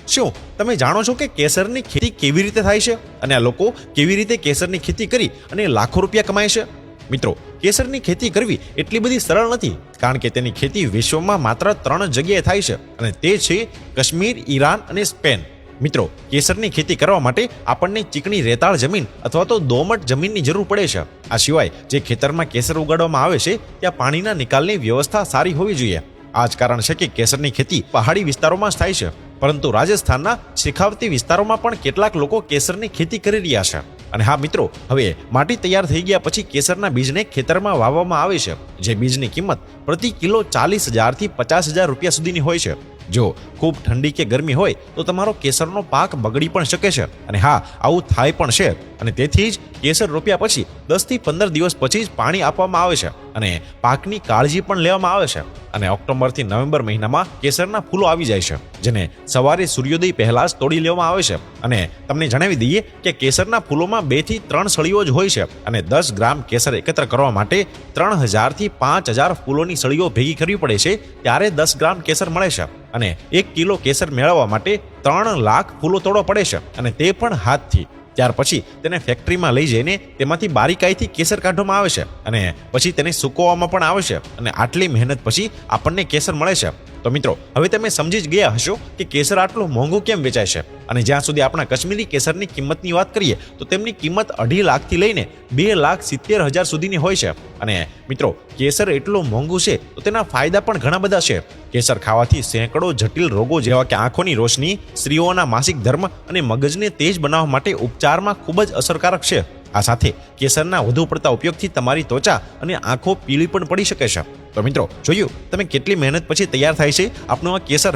શું તમે જાણો છો કે કેસરની ખેતી કેવી રીતે થાય છે અને આ લોકો કેવી રીતે કેસરની ખેતી કરી અને લાખો રૂપિયા કમાય છે? મિત્રો, કેસરની ખેતી કરવી એટલી બધી સરળ નથી, કારણ કે તેની ખેતી વિશ્વમાં માત્ર 3 જગ્યાએ થાય છે અને તે છે કાશ્મીર, ઈરાન અને સ્પેન. મિત્રો, કેસરની ખેતી કરવા માટે આપણને ચીકણી રેતાળ જમીન અથવા તો દોમટ જમીનની જરૂર પડે છે. આ સિવાય જે ખેતરમાં કેસર ઉગાડવામાં આવે છે ત્યાં પાણીના નિકાલની વ્યવસ્થા સારી હોવી જોઈએ. આ જ કારણ છે કે કેસરની ખેતી પહાડી વિસ્તારોમાં જ થાય છે, પરંતુ રાજસ્થાનના શેખાવતી વિસ્તારોમાં પણ કેટલાક લોકો કેસરની ખેતી કરી રહ્યા છે. અને હા મિત્રો, હવે માટી તૈયાર થઈ ગયા પછી કેસરના બીજને ખેતરમાં વાવવામાં આવે છે, જે બીજની કિંમત પ્રતિ કિલો 40,000 થી 50,000 રૂપિયા સુધીની હોય છે. જો ખૂબ ઠંડી કે ગરમી હોય તો તમારો કેસરનો પાક બગડી પણ શકે છે. અને હા, આવું થાય પણ છે. અને તેથી જ કેસર રોપ્યા પછી 10 થી 15 દિવસ પછી જ પાણી આપવામાં આવે છે અને પાકની કાળજી પણ લેવામાં આવે છે. અને ઓક્ટોબરથી નવેમ્બર મહિનામાં કેસરના ફૂલો આવી જાય છે, જેને સવારે સૂર્યોદય પહેલા જ તોડી લેવામાં આવે છે. અને તમને જણાવી દઈએ કે કેસરના ફૂલોમાં 2 થી 3 સળીઓ જ હોય છે અને 10 ગ્રામ કેસર એકત્ર કરવા માટે 3,000 થી 5,000 ફૂલોની સળીઓ ભેગી કરવી પડે છે, ત્યારે 10 ગ્રામ કેસર મળે છે. અને 1 કિલો કેસર મેળવવા માટે 3 લાખ ફૂલો તોડવા પડે છે, અને તે પણ હાથથી. ત્યાર પછી તેને ફેક્ટરીમાં લઈ જઈને તેમાંથી બારીકાઈથી કેસર કાઢવામાં આવે છે અને પછી તેને સૂકવવામાં પણ આવે છે. અને આટલી મહેનત પછી આપણને કેસર મળે છે. તો મિત્રો, હવે તમે સમજી જ ગયા હશો કે કેસર આટલું મોંઘું કેમ વેચાય છે. અને જ્યાં સુધી આપણા કાશ્મીરી કેસરની કિંમતની વાત કરીએ તો તેમની કિંમત 2.5 લાખથી લઈને 2,70,000 સુધીની હોય છે. અને મિત્રો, કેસર એટલું મોંઘું છે તો તેના ફાયદા પણ ઘણા બધા છે. કેસર ખાવાથી સેંકડો જટિલ રોગો જેવા કે આંખોની રોશની, સ્ત્રીઓના માસિક ધર્મ અને મગજને તેજ બનાવવા માટે ઉપચારમાં ખૂબ જ અસરકારક છે. આ સાથે કેસરના વધુ પડતા ઉપયોગથી તમારી ત્વચા અને આંખો પીળી પણ પડી શકે છે. તો મિત્રો, જોયું તમે કેટલી મહેનત પછી તૈયાર થાય છે આપણું આ કેસર.